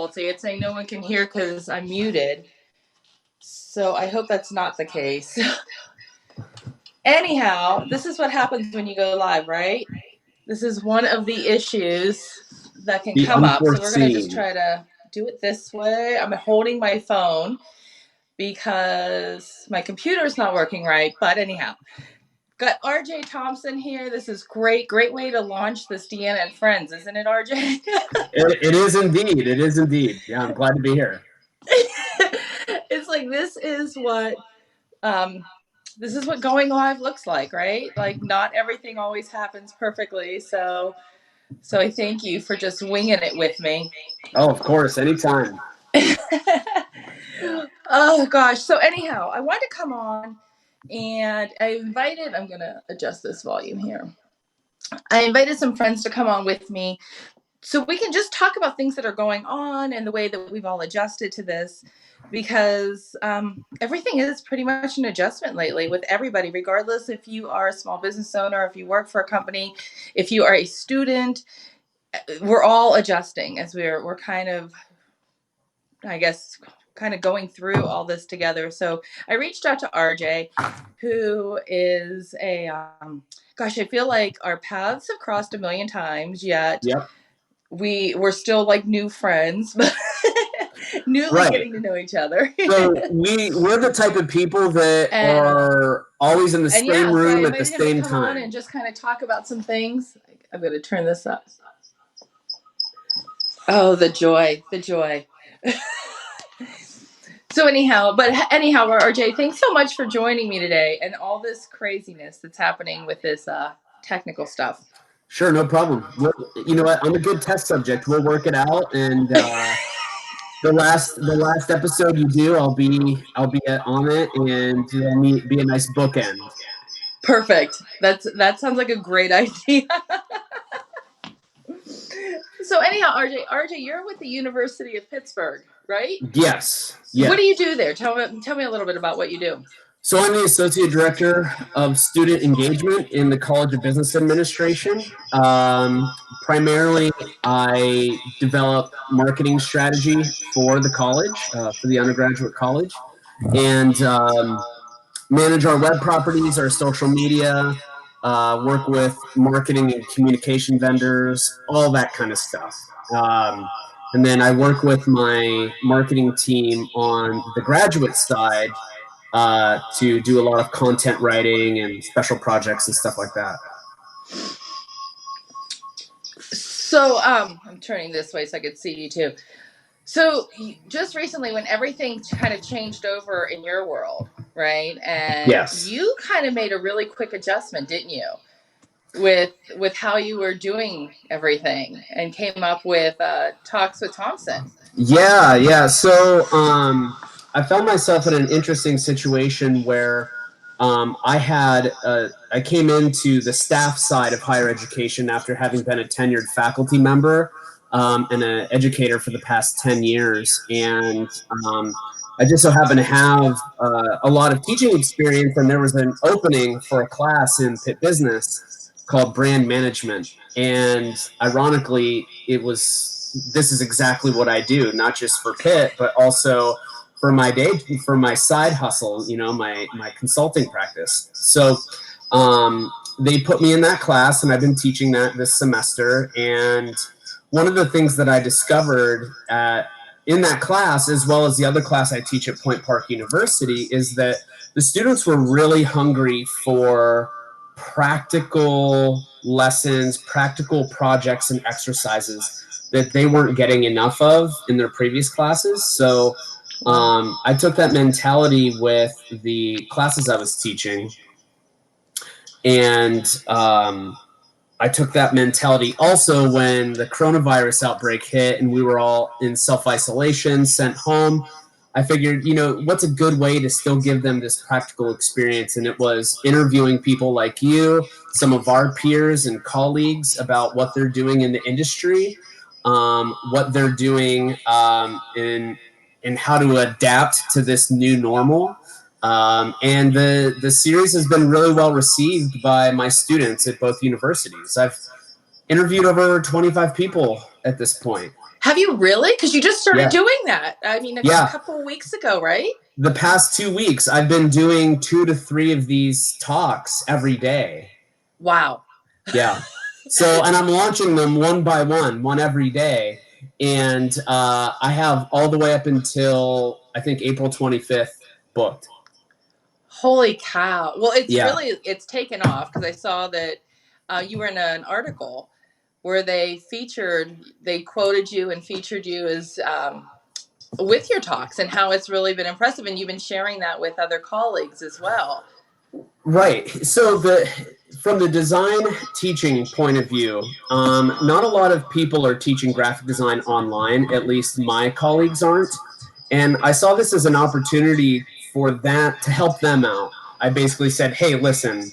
difficulty. It's saying no one can hear because I'm muted. So I hope that's not the case. Anyhow, this is what happens when you go live, right? This is one of the issues that can come up. So we're going to just try to do it this way. I'm holding my phone because my computer's not working right. But anyhow, got RJ Thompson here. This is great way to launch this Deanna and Friends, isn't it, RJ? It is indeed. It is indeed. Yeah, I'm glad to be here. It's like this is what going live looks like, right? Like not everything always happens perfectly. So I thank you for just winging it with me. Oh, of course, anytime. Oh gosh. So anyhow, I wanted to come on and I'm going to adjust this volume here. I invited some friends to come on with me so we can just talk about things that are going on and the way that we've all adjusted to this, because everything is pretty much an adjustment lately with everybody, regardless if you are a small business owner, if you work for a company, if you are a student, we're all adjusting as we're kind of, I guess, kind of going through all this together. So I reached out to RJ, who is a, gosh, I feel like our paths have crossed a million times, yet yep. we're still like new friends, but newly getting to know each other. So we're the type of people that are always in the same room at the same time. And just kind of talk about some things. I'm going to turn this up. Oh, the joy. So anyhow, RJ, thanks so much for joining me today and all this craziness that's happening with this technical stuff. Sure, no problem. Well, you know what? I'm a good test subject. We'll work it out, and the last episode you do, I'll be on it, and it'll be a nice bookend. Perfect. That sounds like a great idea. So anyhow, RJ, you're with the University of Pittsburgh, right? Yes. What do you do there? Tell me a little bit about what you do. So I'm the Associate Director of Student Engagement in the College of Business Administration. Primarily, I develop marketing strategy for the college, for the undergraduate college, and manage our web properties, our social media, work with marketing and communication vendors, all that kind of stuff. And then I work with my marketing team on the graduate side to do a lot of content writing and special projects and stuff like that. So I'm turning this way so I could see you too. So just recently, when everything kind of changed over in your world, right? And yes, you kind of made a really quick adjustment, didn't you? With how you were doing everything, and came up with Talks with Thompson. Yeah. So I found myself in an interesting situation where I came into the staff side of higher education after having been a tenured faculty member and an educator for the past 10 years. And I just so happen to have a lot of teaching experience, and there was an opening for a class in Pitt Business called Brand Management. And ironically, this is exactly what I do, not just for Pitt, but also for my side hustle, my consulting practice. So they put me in that class, and I've been teaching that this semester. And one of the things that I discovered in that class, as well as the other class I teach at Point Park University, is that the students were really hungry for practical lessons, practical projects and exercises that they weren't getting enough of in their previous classes. So I took that mentality with the classes I was teaching, and I took that mentality also when the coronavirus outbreak hit and we were all in self-isolation, sent home. I figured, what's a good way to still give them this practical experience? And it was interviewing people like you, some of our peers and colleagues, about what they're doing in the industry, what they're doing in how to adapt to this new normal. And the series has been really well received by my students at both universities. I've interviewed over 25 people at this point. Have you really? Because you just started Yeah. doing that. I mean, Yeah. a couple of weeks ago, right? The past 2 weeks, I've been doing 2 to 3 of these talks every day. Wow. Yeah. So, and I'm launching them one by one every day. And I have all the way up until, I think, April 25th booked. Holy cow. Well, Yeah. it's taken off because I saw that you were in an article where they quoted you and featured you as with your talks and how it's really been impressive. And you've been sharing that with other colleagues as well. Right. So from the design teaching point of view, not a lot of people are teaching graphic design online. At least my colleagues aren't. And I saw this as an opportunity for that to help them out. I basically said, hey, listen,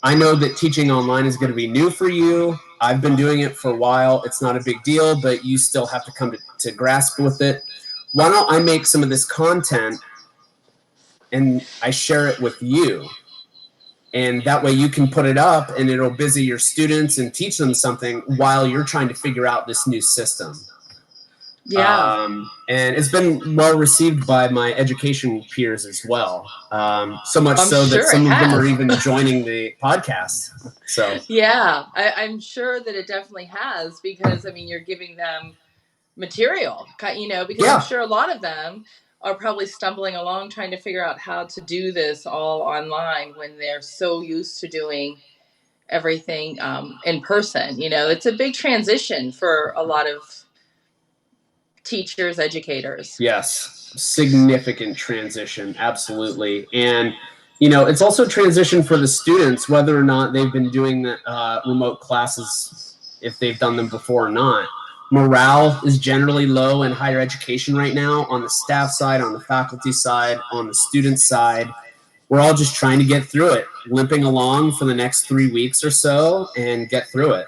I know that teaching online is going to be new for you. I've been doing it for a while. It's not a big deal, but you still have to come to grasp with it. Why don't I make some of this content and I share it with you? And that way you can put it up and it'll busy your students and teach them something while you're trying to figure out this new system. Yeah. And it's been well received by my education peers as well. So much so that some of them are even joining the podcast. So yeah, I'm sure that it definitely has, because I mean, you're giving them material, because I'm sure a lot of them are probably stumbling along trying to figure out how to do this all online when they're so used to doing everything in person. It's a big transition for a lot of teachers, educators. Yes, significant transition, absolutely. And it's also a transition for the students, whether or not they've been doing the remote classes, if they've done them before or not. Morale is generally low in higher education right now, on the staff side, on the faculty side, on the student side. We're all just trying to get through it, limping along for the next 3 weeks or so and get through it.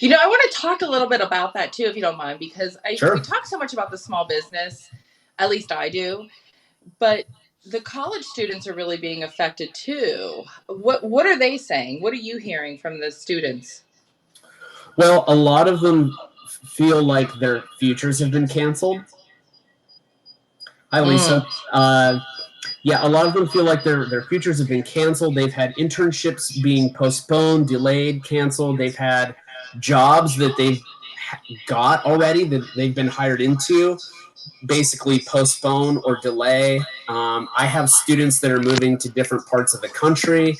I want to talk a little bit about that too, if you don't mind, because Sure. we talk so much about the small business, at least I do, but the college students are really being affected too. What are they saying? What are you hearing from the students? Well, a lot of them feel like their futures have been canceled. Hi, Lisa. Yeah, a lot of them feel like their futures have been canceled. They've had internships being postponed, delayed, canceled. They've had jobs that they've got already that they've been hired into, basically postpone or delay. I have students that are moving to different parts of the country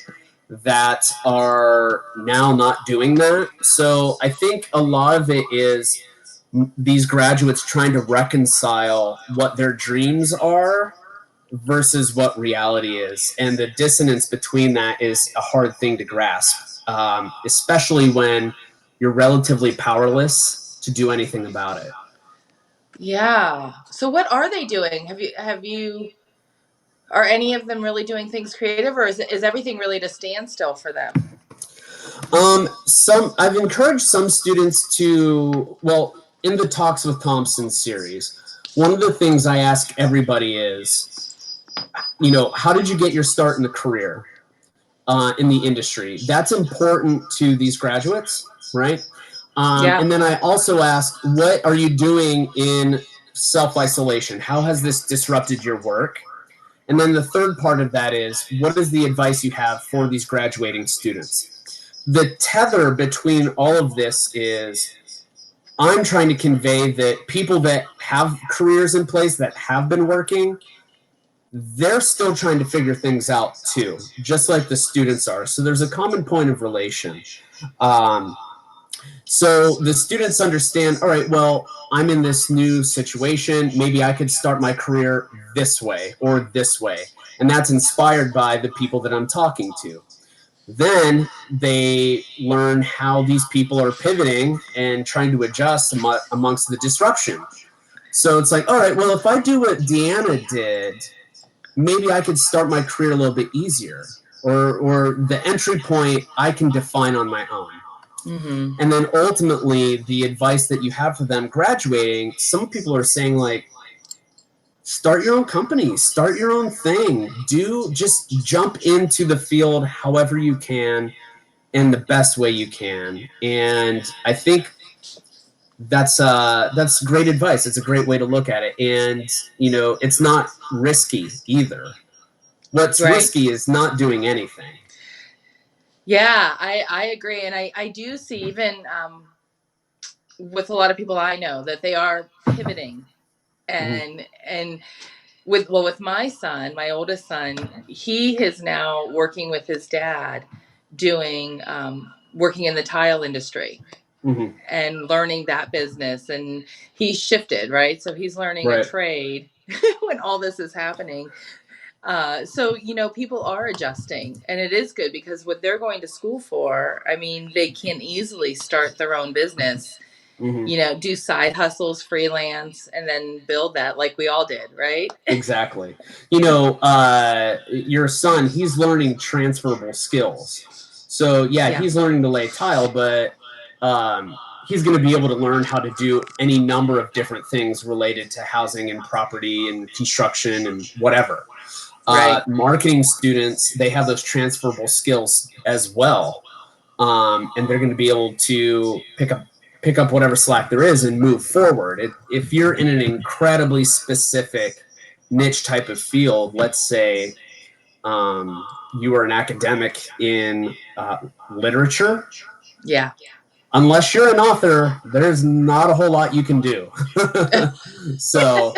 that are now not doing that. So I think a lot of it is these graduates trying to reconcile what their dreams are versus what reality is. And the dissonance between that is a hard thing to grasp, especially when you're relatively powerless to do anything about it. Yeah. So what are they doing? Are any of them really doing things creative, or is everything really at a standstill for them? I've encouraged some students to, in the Talks with Thompson series, one of the things I ask everybody is, how did you get your start in the career, in the industry? That's important to these graduates, right? And then I also ask, what are you doing in self-isolation? How has this disrupted your work? And then the third part of that is, what is the advice you have for these graduating students? The tether between all of this is, I'm trying to convey that people that have careers in place, that have been working, they're still trying to figure things out too, just like the students are. So there's a common point of relation. So the students understand, all right, well, I'm in this new situation. Maybe I could start my career this way or this way. And that's inspired by the people that I'm talking to. Then they learn how these people are pivoting and trying to adjust amongst the disruption. So it's like, all right, well, if I do what Deanna did, maybe I could start my career a little bit easier, or the entry point I can define on my own. Mm-hmm. And then ultimately, the advice that you have for them graduating, some people are saying, like, start your own company, start your own thing, just jump into the field however you can in the best way you can. And I think that's great advice. It's a great way to look at it. And, you know, it's not risky either. What's risky is not doing anything. Yeah, I agree. And I do see even with a lot of people I know that they are pivoting and with my son, my oldest son, he is now working with his dad doing working in the tile industry. And learning that business, and he's shifted, right? So he's learning a trade when all this is happening. So, you know, people are adjusting, and it is good because what they're going to school for, I mean, they can easily start their own business, you know, do side hustles, freelance, and then build that like we all did, right? Exactly. You know, your son, he's learning transferable skills. So, yeah, he's learning to lay tile, but he's going to be able to learn how to do any number of different things related to housing and property and construction and whatever. Marketing students, they have those transferable skills as well. And they're going to be able to pick up whatever slack there is and move forward. If you're in an incredibly specific niche type of field, let's say you are an academic in literature. Yeah. Unless you're an author, there's not a whole lot you can do. So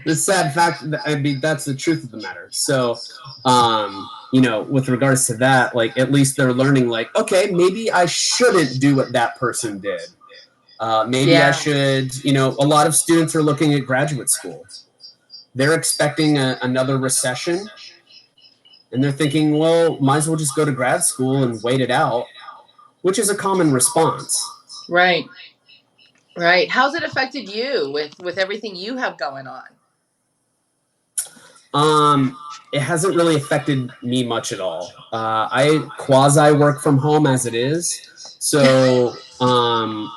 the sad fact, I mean, that's the truth of the matter. So, you know, with regards to that, like, at least they're learning, like, okay, maybe I shouldn't do what that person did. Maybe I should, you know, a lot of students are looking at graduate school. They're expecting another recession. And they're thinking, well, might as well just go to grad school and wait it out, which is a common response. Right. Right. How's it affected you with everything you have going on? It hasn't really affected me much at all. I quasi work from home as it is. So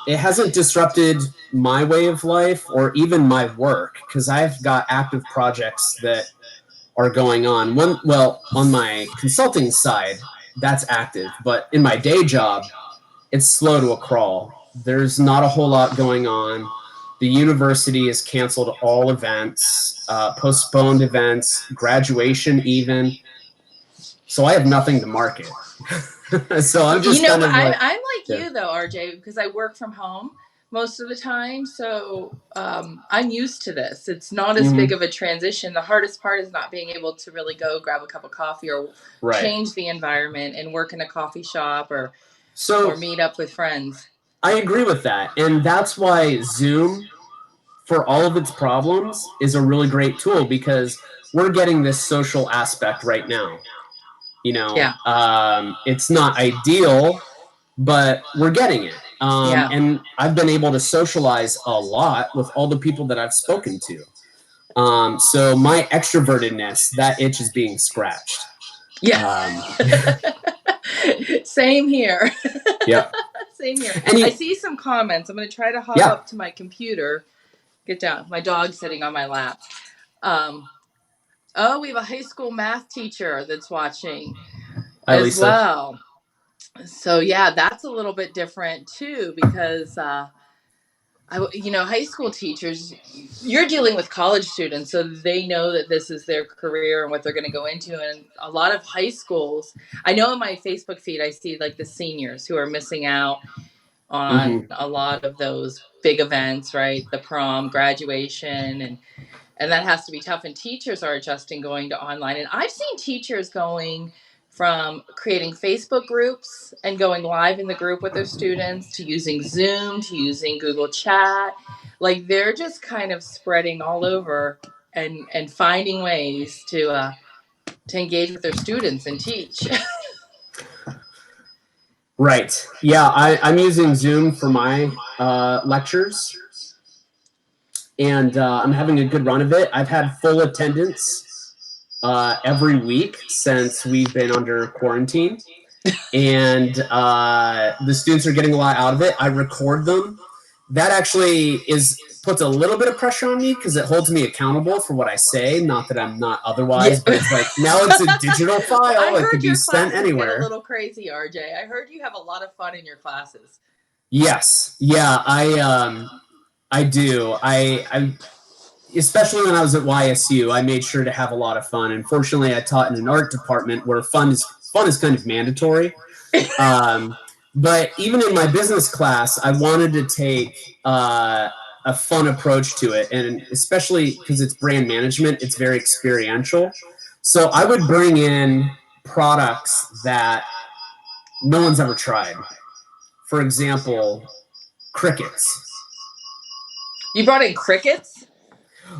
it hasn't disrupted my way of life or even my work, because I've got active projects that are going on. Well, on my consulting side, that's active. But in my day job, it's slow to a crawl. There's not a whole lot going on. The university has canceled all events, postponed events, graduation even. So I have nothing to market. So I'm just, you know, kind of like, I'm like you though, RJ, because I work from home most of the time. So I'm used to this. It's not as big of a transition. The hardest part is not being able to really go grab a cup of coffee or change the environment and work in a coffee shop or meet up with friends. I agree with that. And that's why Zoom, for all of its problems, is a really great tool, because we're getting this social aspect right now. You know, it's not ideal, but we're getting it. And I've been able to socialize a lot with all the people that I've spoken to. So my extrovertedness, that itch is being scratched. Yeah. Same here. Yeah. Same here. I see some comments. I'm going to try to hop up to my computer. Get down. My dog's sitting on my lap. Oh, we have a high school math teacher that's watching as well. So yeah, that's a little bit different too, because you know, high school teachers, you're dealing with college students, so they know that this is their career and what they're going to go into. And a lot of high schools, I know in my Facebook feed, I see like the seniors who are missing out on a lot of those big events, right? The prom, graduation, and that has to be tough. And teachers are adjusting, going to online. And I've seen teachers going from creating Facebook groups and going live in the group with their students to using Zoom, to using Google Chat. Like they're just kind of spreading all over and finding ways to engage with their students and teach. Right. Yeah, I'm using Zoom for my lectures, and I'm having a good run of it. I've had full attendance every week since we've been under quarantine, and the students are getting a lot out of it. I record them. That actually puts a little bit of pressure on me, because it holds me accountable for what I say. Not that I'm not otherwise, but it's like, now it's a digital file. It could be sent anywhere. Get a little crazy, RJ. I heard you have a lot of fun in your classes. Yes. Yeah, I do. I especially when I was at YSU, I made sure to have a lot of fun. And fortunately, I taught in an art department where fun is kind of mandatory. Um, but even in my business class, I wanted to take a fun approach to it, and especially because it's brand management, it's very experiential. So I would bring in products that no one's ever tried. For example, crickets. You brought in crickets?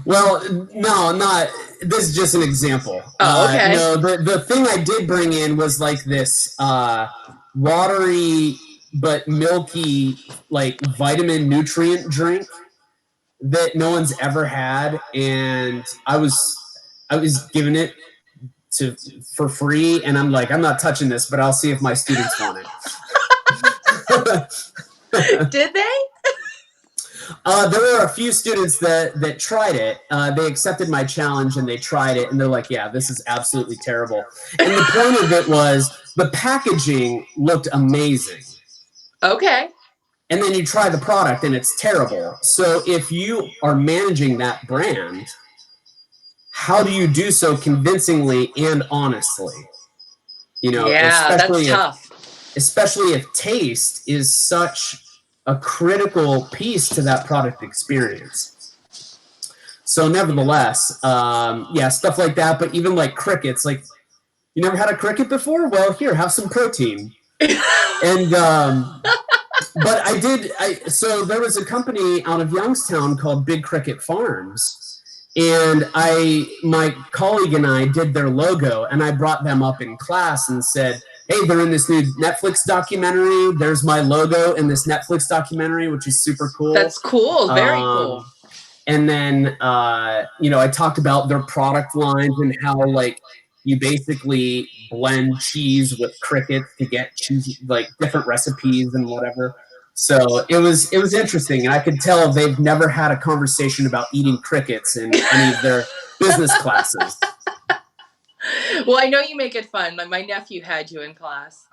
Well, no, not. This is just an example. Oh, okay. No, the thing I did bring in was like this watery but milky, like vitamin nutrient drink that no one's ever had, and I was giving it to for free, and I'm like, I'm not touching this, but I'll see if my students want it. Did they? There were a few students that tried it. They accepted my challenge and they tried it, and they're like, "Yeah, this is absolutely terrible." And the point of it was the packaging looked amazing. Okay. And then you try the product and it's terrible. So if you are managing that brand, how do you do so convincingly and honestly? Yeah, that's tough. Especially if taste is such a critical piece to that product experience. So nevertheless, yeah, stuff like that. But even like crickets, like, you never had a cricket before? Well, here, have some protein. And but so there was a company out of Youngstown called Big Cricket Farms, and my colleague and I did their logo, and I brought them up in class and said, "Hey, they're in this new Netflix documentary. There's my logo in this Netflix documentary, which is super cool." That's cool. Very cool. And then, I talked about their product lines and how, like, you basically blend cheese with crickets to get cheese, like different recipes and whatever. So it was interesting, and I could tell they've never had a conversation about eating crickets in any of their business classes. Well, I know you make it fun. My nephew had you in class.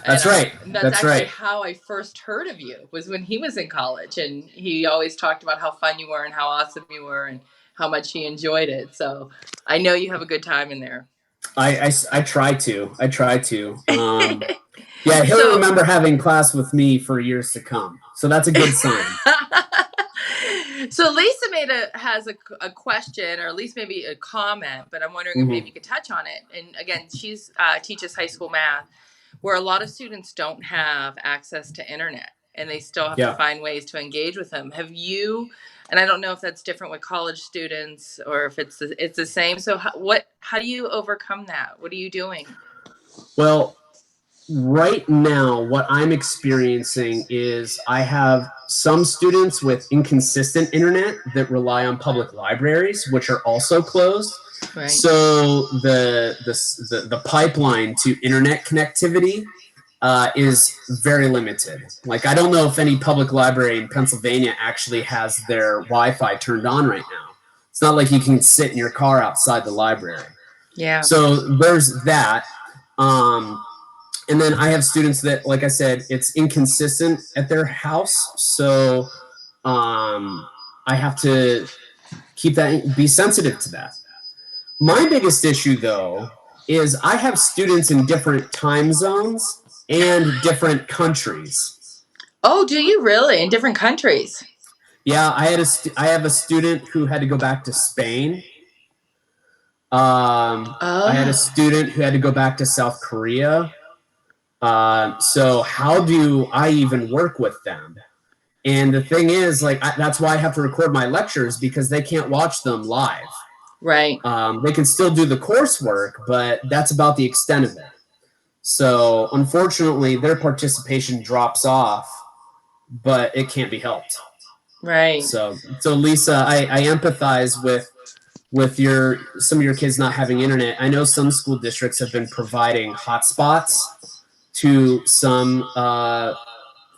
That's right. That's actually how I first heard of you, was when he was in college, and he always talked about how fun you were and how awesome you were and how much he enjoyed it. So I know you have a good time in there. I try to. Yeah, he'll remember having class with me for years to come. So that's a good sign. So Lisa has a question, or at least maybe a comment, but I'm wondering if maybe you could touch on it. And again, she's teaches high school math, where a lot of students don't have access to internet, and they still have to find ways to engage with them. Have you? And I don't know if that's different with college students or if it's the same. So how do you overcome that? What are you doing? Well, right now, what I'm experiencing is I have some students with inconsistent internet that rely on public libraries, which are also closed. Right. So the pipeline to internet connectivity is very limited. Like, I don't know if any public library in Pennsylvania actually has their Wi-Fi turned on right now. It's not like you can sit in your car outside the library. Yeah. So there's that. And then I have students that, like I said, it's inconsistent at their house. So I have to be sensitive to that. My biggest issue, though, is I have students in different time zones and different countries. Oh, do you really? In different countries? Yeah, I have a student who had to go back to Spain. I had a student who had to go back to South Korea. So how do I even work with them? And the thing is, like, that's why I have to record my lectures, because they can't watch them live. Right. They can still do the coursework, but that's about the extent of it. So unfortunately, their participation drops off, but it can't be helped. Right. So Lisa, I empathize with some of your kids not having internet. I know some school districts have been providing hotspots to some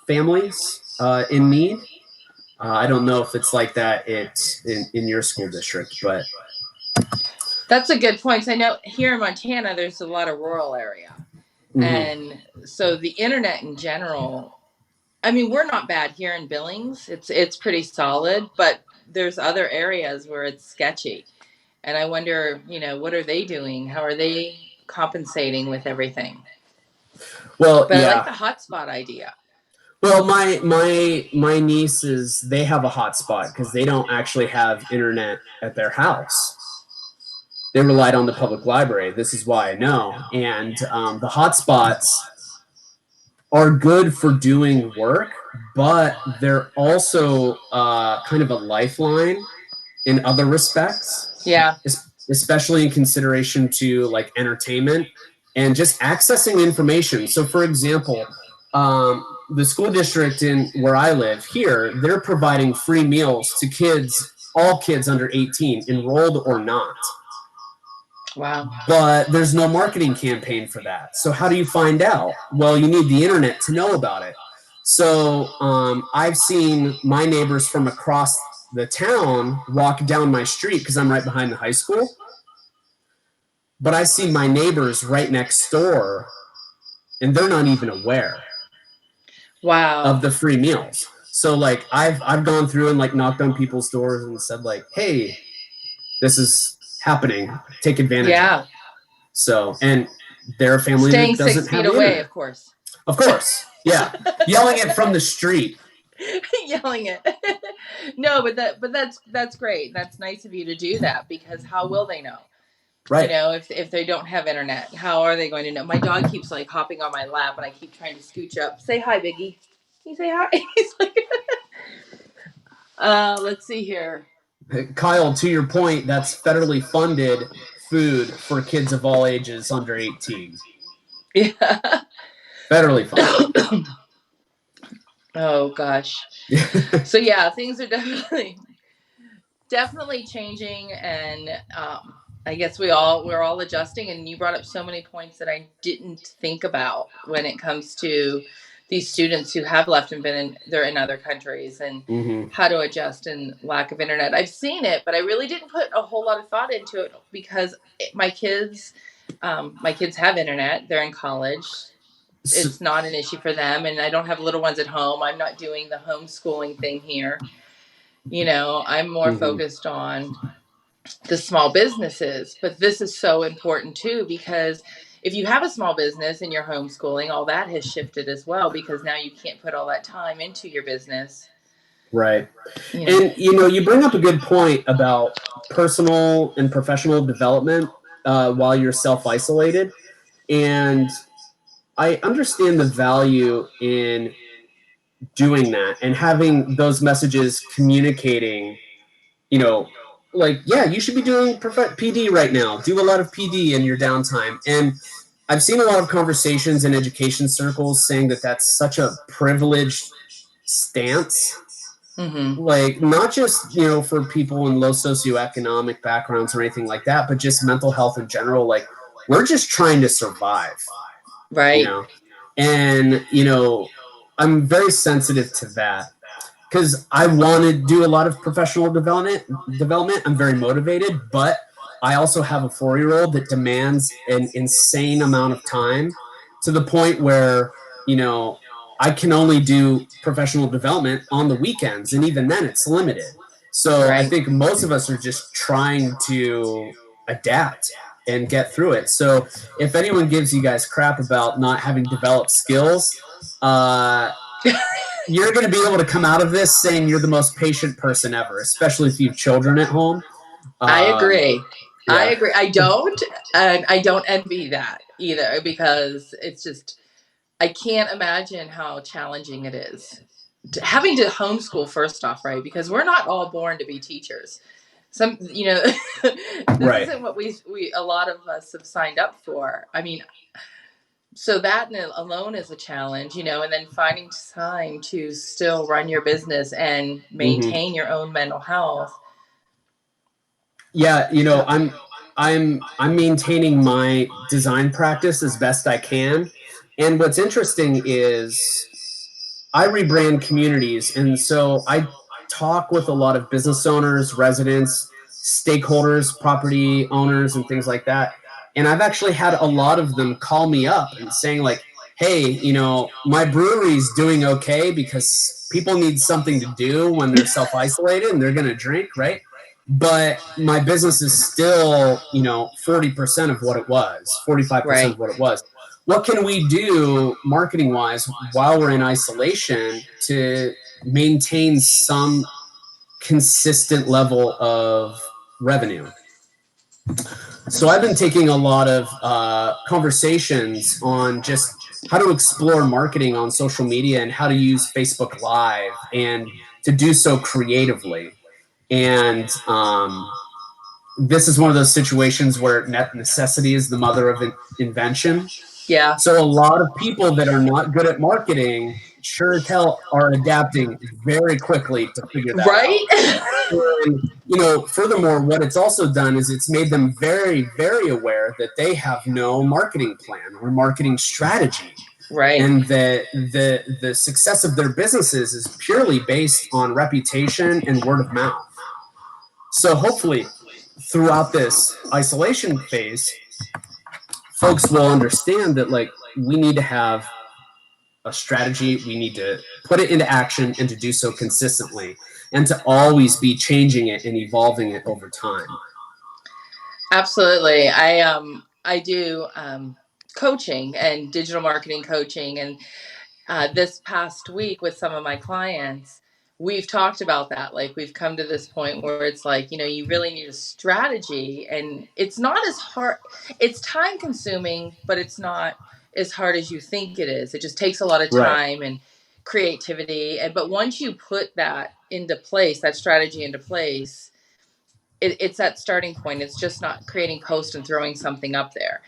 families in need. I don't know if it's like that in your school district, but that's a good point. I know here in Montana, there's a lot of rural area. And so the internet in general, I mean, we're not bad here in Billings. It's pretty solid, but there's other areas where it's sketchy. And I wonder, what are they doing? How are they compensating with everything? Well, But I like yeah. the hotspot idea. Well, my nieces, they have a hotspot because they don't actually have internet at their house. They relied on the public library. This is why I know. And the hotspots are good for doing work, but they're also kind of a lifeline in other respects. Yeah. Especially in consideration to like entertainment and just accessing information. So, for example, the school district in where I live here, they're providing free meals to kids, all kids under 18, enrolled or not. Wow. But there's no marketing campaign for that. So how do you find out? Well, you need the internet to know about it. So I've seen my neighbors from across the town walk down my street because I'm right behind the high school. But I see my neighbors right next door, and they're not even aware of the free meals. So like I've gone through and like knocked on people's doors and said like, hey, this is happening. Take advantage of it. So, and they're a family staying that doesn't 6 feet have away, internet. of course. Of course, yeah, yelling it from the street. Yelling it. No, but that's great. That's nice of you to do that, because how will they know? Right. If they don't have internet, how are they going to know? My dog keeps like hopping on my lap, and I keep trying to scooch up. Say hi, Biggie. Can you say hi? He's like, let's see here. Kyle, to your point, that's federally funded food for kids of all ages under 18. Yeah. Federally funded. Oh gosh. So yeah, things are definitely changing, and I guess we're all adjusting. And you brought up so many points that I didn't think about when it comes to these students who have left and they're in other countries, and how to adjust and lack of internet. I've seen it, but I really didn't put a whole lot of thought into it because my kids have internet. They're in college. It's not an issue for them, and I don't have little ones at home. I'm not doing the homeschooling thing here. I'm more focused on the small businesses, but this is so important too, because if you have a small business and you're homeschooling, all that has shifted as well, because now you can't put all that time into your business. Right. And, you bring up a good point about personal and professional development while you're self-isolated. And I understand the value in doing that and having those messages communicating, like, yeah, you should be doing PD right now. Do a lot of PD in your downtime. And I've seen a lot of conversations in education circles saying that that's such a privileged stance. Like, not just, for people in low socioeconomic backgrounds or anything like that, but just mental health in general. Like, we're just trying to survive. Right. And, I'm very sensitive to that because I want to do a lot of professional development. I'm very motivated, but I also have a 4-year-old that demands an insane amount of time to the point where, I can only do professional development on the weekends, and even then it's limited. So I think most of us are just trying to adapt and get through it. So if anyone gives you guys crap about not having developed skills, you're going to be able to come out of this saying you're the most patient person ever, especially if you have children at home. I agree. Yeah. I agree. I don't envy that either, because it's just, I can't imagine how challenging it is having to homeschool, first off, right? Because we're not all born to be teachers. This isn't what we a lot of us have signed up for. I mean, so that alone is a challenge, and then finding time to still run your business and maintain your own mental health. Yeah, I'm maintaining my design practice as best I can. And what's interesting is I rebrand communities, and so I talk with a lot of business owners, residents, stakeholders, property owners, and things like that. And I've actually had a lot of them call me up and saying like, hey, you know, my brewery's doing okay because people need something to do when they're self-isolated and they're going to drink, right? But my business is still, you know, 40% of what it was, 45% Right. of what it was. What can we do marketing wise while we're in isolation to maintain some consistent level of revenue? So I've been taking a lot of conversations on just how to explore marketing on social media and how to use Facebook Live and to do so creatively. And this is one of those situations where necessity is the mother of invention. Yeah. So a lot of people that are not good at marketing sure as hell are adapting very quickly to figure that out. Right. And, you know, furthermore, what it's also done is it's made them very, very aware that they have no marketing plan or marketing strategy. Right. And that the success of their businesses is purely based on reputation and word of mouth. So hopefully throughout this isolation phase, folks will understand that, like, we need to have a strategy, we need to put it into action, and to do so consistently, and to always be changing it and evolving it over time. Absolutely. I do coaching and digital marketing coaching, and this past week with some of my clients, we've talked about that. Like, we've come to this point where it's like, you know, you really need a strategy, and it's not as hard. It's time consuming, but it's not as hard as you think it is. It just takes a lot of Right. time and creativity. But once you put that into place, that strategy into place, it's that starting point. It's just not creating posts and throwing something up there.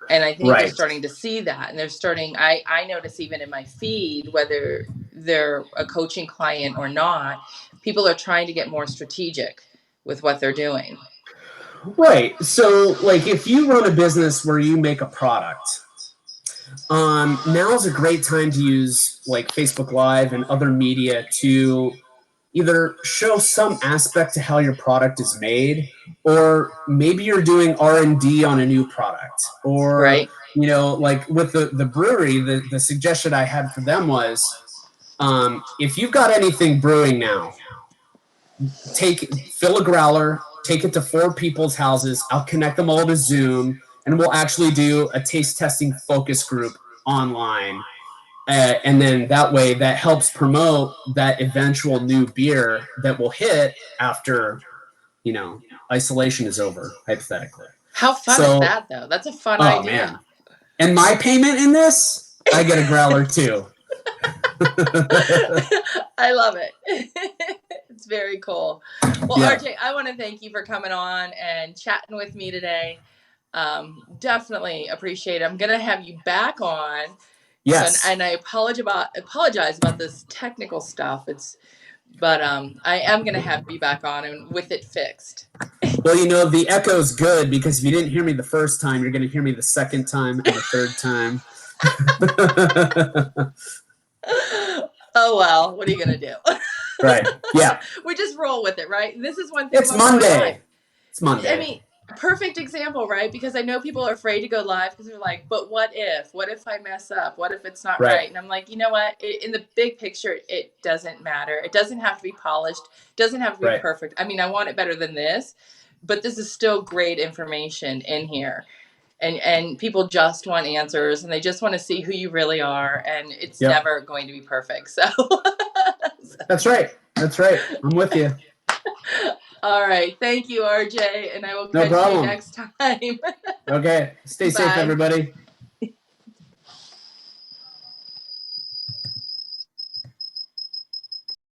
And I think they're Right. starting to see that. And they're starting, I notice even in my feed, whether they're a coaching client or not, people are trying to get more strategic with what they're doing. Right. So, like, if you run a business where you make a product, now is a great time to use like Facebook Live and other media to either show some aspect to how your product is made, or maybe you're doing R&D on a new product, or Right. you know, like with the brewery, the suggestion I had for them was, if you've got anything brewing now, fill a growler, take it to 4 people's houses, I'll connect them all to Zoom, and we'll actually do a taste testing focus group online. And then that way, that helps promote that eventual new beer that will hit after, you know, isolation is over, hypothetically. How fun is that, though? That's a fun idea. Man. And my payment in this, I get a growler too. I love it. It's very cool. Well, Yeah. RJ, I want to thank you for coming on and chatting with me today. Definitely appreciate it. I'm going to have you back on. Yes. And I apologize about this technical stuff. But I am going to have you back on and with it fixed. Well, you know, the echo's good because if you didn't hear me the first time, you're going to hear me the second time and the third time. Oh, well, what are you going to do? Right. Yeah. We just roll with it, right? This is one thing. It's Monday. It's Monday. I mean, perfect example, right? Because I know people are afraid to go live because they're like, but what if? What if I mess up? What if it's not right? And I'm like, you know what? In the big picture, it doesn't matter. It doesn't have to be polished. It doesn't have to be perfect. I mean, I want it better than this, but this is still great information in here. And people just want answers, and they just want to see who you really are, and it's never going to be perfect. So That's right. That's right. I'm with you. All right. Thank you, RJ, and I will catch you next time. Okay. Stay safe, everybody.